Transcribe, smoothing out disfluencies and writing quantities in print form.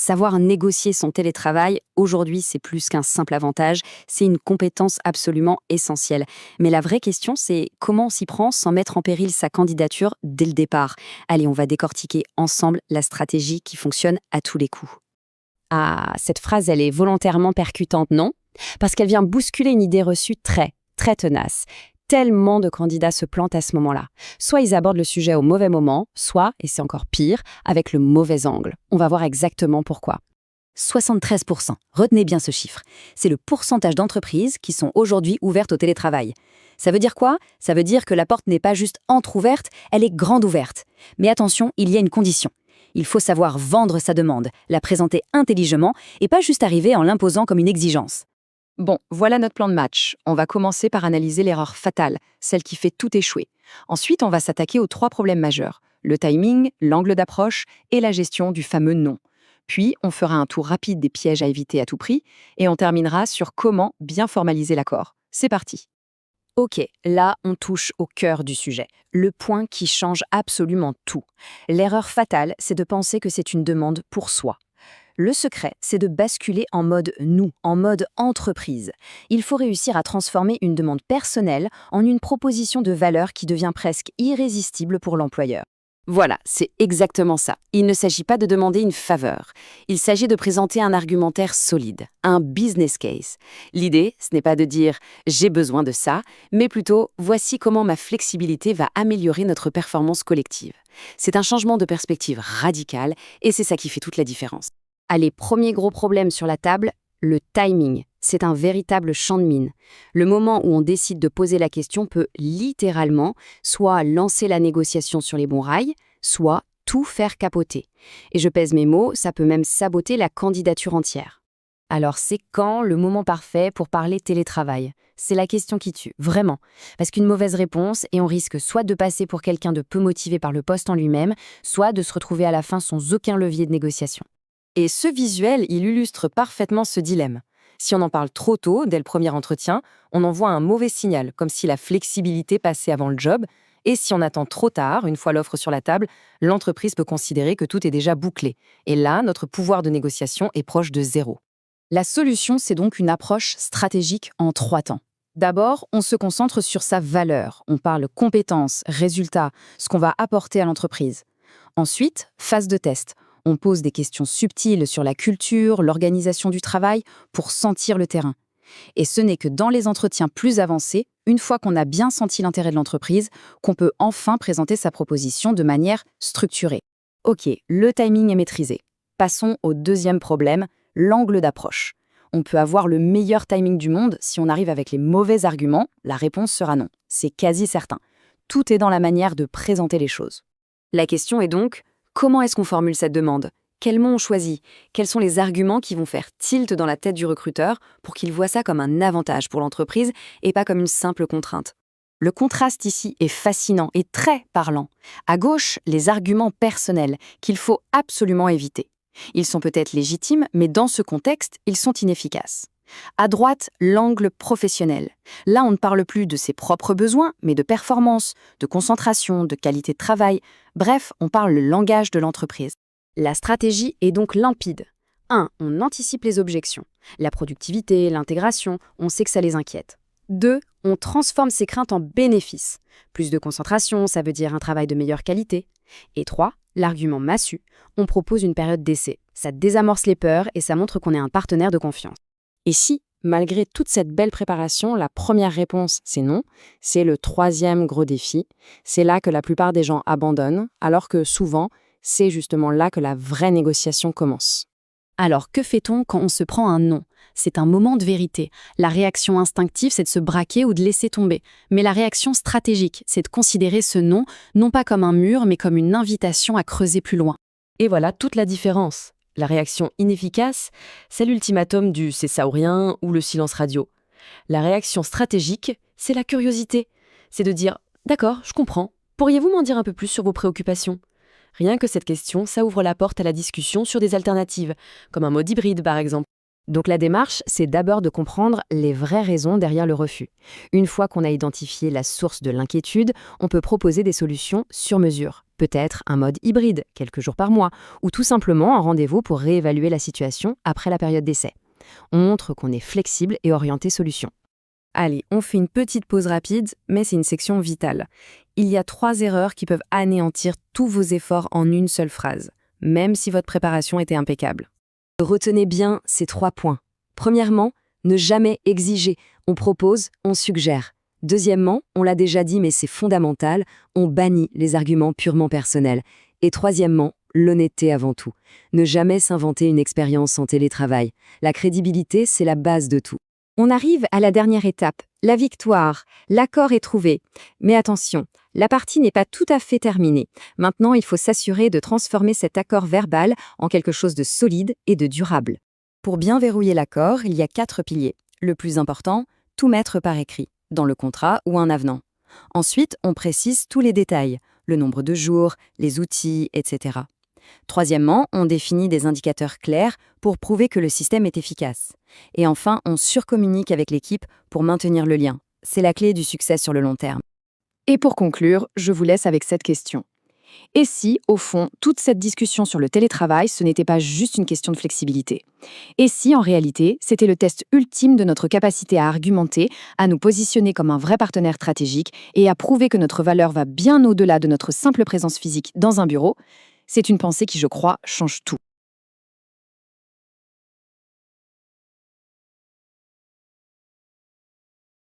Savoir négocier son télétravail, aujourd'hui, c'est plus qu'un simple avantage, c'est une compétence absolument essentielle. Mais la vraie question, c'est comment on s'y prend sans mettre en péril sa candidature dès le départ. Allez, on va décortiquer ensemble la stratégie qui fonctionne à tous les coups. Ah, cette phrase, elle est volontairement percutante, non? Parce qu'elle vient bousculer une idée reçue très, très tenace. Tellement de candidats se plantent à ce moment-là. Soit ils abordent le sujet au mauvais moment, soit, et c'est encore pire, avec le mauvais angle. On va voir exactement pourquoi. 73%, retenez bien ce chiffre. C'est le pourcentage d'entreprises qui sont aujourd'hui ouvertes au télétravail. Ça veut dire quoi? Ça veut dire que la porte n'est pas juste entrouverte, elle est grande ouverte. Mais attention, il y a une condition. Il faut savoir vendre sa demande, la présenter intelligemment et pas juste arriver en l'imposant comme une exigence. Bon, voilà notre plan de match. On va commencer par analyser l'erreur fatale, celle qui fait tout échouer. Ensuite, on va s'attaquer aux 3 problèmes majeurs: le timing, l'angle d'approche et la gestion du fameux non. Puis, on fera un tour rapide des pièges à éviter à tout prix et on terminera sur comment bien formaliser l'accord. C'est parti. Ok, là, on touche au cœur du sujet, le point qui change absolument tout. L'erreur fatale, c'est de penser que c'est une demande pour soi. Le secret, c'est de basculer en mode nous, en mode entreprise. Il faut réussir à transformer une demande personnelle en une proposition de valeur qui devient presque irrésistible pour l'employeur. Voilà, c'est exactement ça. Il ne s'agit pas de demander une faveur. Il s'agit de présenter un argumentaire solide, un business case. L'idée, ce n'est pas de dire « j'ai besoin de ça », mais plutôt « voici comment ma flexibilité va améliorer notre performance collective ». C'est un changement de perspective radical et c'est ça qui fait toute la différence. Allez, premier gros problème sur la table, le timing. C'est un véritable champ de mine. Le moment où on décide de poser la question peut littéralement soit lancer la négociation sur les bons rails, soit tout faire capoter. Et je pèse mes mots, ça peut même saboter la candidature entière. Alors c'est quand le moment parfait pour parler télétravail? C'est la question qui tue, vraiment. Parce qu'une mauvaise réponse, et on risque soit de passer pour quelqu'un de peu motivé par le poste en lui-même, soit de se retrouver à la fin sans aucun levier de négociation. Et ce visuel, il illustre parfaitement ce dilemme. Si on en parle trop tôt, dès le premier entretien, on envoie un mauvais signal, comme si la flexibilité passait avant le job. Et si on attend trop tard, une fois l'offre sur la table, l'entreprise peut considérer que tout est déjà bouclé. Et là, notre pouvoir de négociation est proche de zéro. La solution, c'est donc une approche stratégique en 3 temps. D'abord, on se concentre sur sa valeur. On parle compétences, résultats, ce qu'on va apporter à l'entreprise. Ensuite, phase de test. On pose des questions subtiles sur la culture, l'organisation du travail, pour sentir le terrain. Et ce n'est que dans les entretiens plus avancés, une fois qu'on a bien senti l'intérêt de l'entreprise, qu'on peut enfin présenter sa proposition de manière structurée. Ok, le timing est maîtrisé. Passons au deuxième problème, l'angle d'approche. On peut avoir le meilleur timing du monde, si on arrive avec les mauvais arguments, la réponse sera non. C'est quasi certain. Tout est dans la manière de présenter les choses. La question est donc, comment est-ce qu'on formule cette demande? Quels mots on choisit? Quels sont les arguments qui vont faire tilt dans la tête du recruteur pour qu'il voit ça comme un avantage pour l'entreprise et pas comme une simple contrainte? Le contraste ici est fascinant et très parlant. À gauche, les arguments personnels qu'il faut absolument éviter. Ils sont peut-être légitimes, mais dans ce contexte, ils sont inefficaces. À droite, l'angle professionnel. Là, on ne parle plus de ses propres besoins, mais de performance, de concentration, de qualité de travail. Bref, on parle le langage de l'entreprise. La stratégie est donc limpide. 1. On anticipe les objections. La productivité, l'intégration, on sait que ça les inquiète. 2. On transforme ces craintes en bénéfices. Plus de concentration, ça veut dire un travail de meilleure qualité. Et 3. L'argument massu. On propose une période d'essai. Ça désamorce les peurs et ça montre qu'on est un partenaire de confiance. Et si, malgré toute cette belle préparation, la première réponse, c'est non, c'est le 3e gros défi. C'est là que la plupart des gens abandonnent, alors que souvent, c'est justement là que la vraie négociation commence. Alors, que fait-on quand on se prend un non? C'est un moment de vérité. La réaction instinctive, c'est de se braquer ou de laisser tomber. Mais la réaction stratégique, c'est de considérer ce non, non pas comme un mur, mais comme une invitation à creuser plus loin. Et voilà toute la différence. La réaction inefficace, c'est l'ultimatum du « c'est ça ou rien » ou le silence radio. La réaction stratégique, c'est la curiosité. C'est de dire « d'accord, je comprends. Pourriez-vous m'en dire un peu plus sur vos préoccupations ?» Rien que cette question, ça ouvre la porte à la discussion sur des alternatives, comme un mode hybride par exemple. Donc la démarche, c'est d'abord de comprendre les vraies raisons derrière le refus. Une fois qu'on a identifié la source de l'inquiétude, on peut proposer des solutions sur mesure, Peut-être un mode hybride, quelques jours par mois, ou tout simplement un rendez-vous pour réévaluer la situation après la période d'essai. On montre qu'on est flexible et orienté solution. Allez, on fait une petite pause rapide, mais c'est une section vitale. Il y a 3 erreurs qui peuvent anéantir tous vos efforts en une seule phrase, même si votre préparation était impeccable. Retenez bien ces 3 points. Premièrement, ne jamais exiger. On propose, on suggère. Deuxièmement, on l'a déjà dit mais c'est fondamental, on bannit les arguments purement personnels. Et troisièmement, l'honnêteté avant tout. Ne jamais s'inventer une expérience en télétravail. La crédibilité, c'est la base de tout. On arrive à la dernière étape, la victoire. L'accord est trouvé. Mais attention, la partie n'est pas tout à fait terminée. Maintenant, il faut s'assurer de transformer cet accord verbal en quelque chose de solide et de durable. Pour bien verrouiller l'accord, il y a 4 piliers. Le plus important, tout mettre par écrit, dans le contrat ou un avenant. Ensuite, on précise tous les détails, le nombre de jours, les outils, etc. Troisièmement, on définit des indicateurs clairs pour prouver que le système est efficace. Et enfin, on surcommunique avec l'équipe pour maintenir le lien. C'est la clé du succès sur le long terme. Et pour conclure, je vous laisse avec cette question. Et si, au fond, toute cette discussion sur le télétravail, ce n'était pas juste une question de flexibilité? Et si, en réalité, c'était le test ultime de notre capacité à argumenter, à nous positionner comme un vrai partenaire stratégique et à prouver que notre valeur va bien au-delà de notre simple présence physique dans un bureau? C'est une pensée qui, je crois, change tout.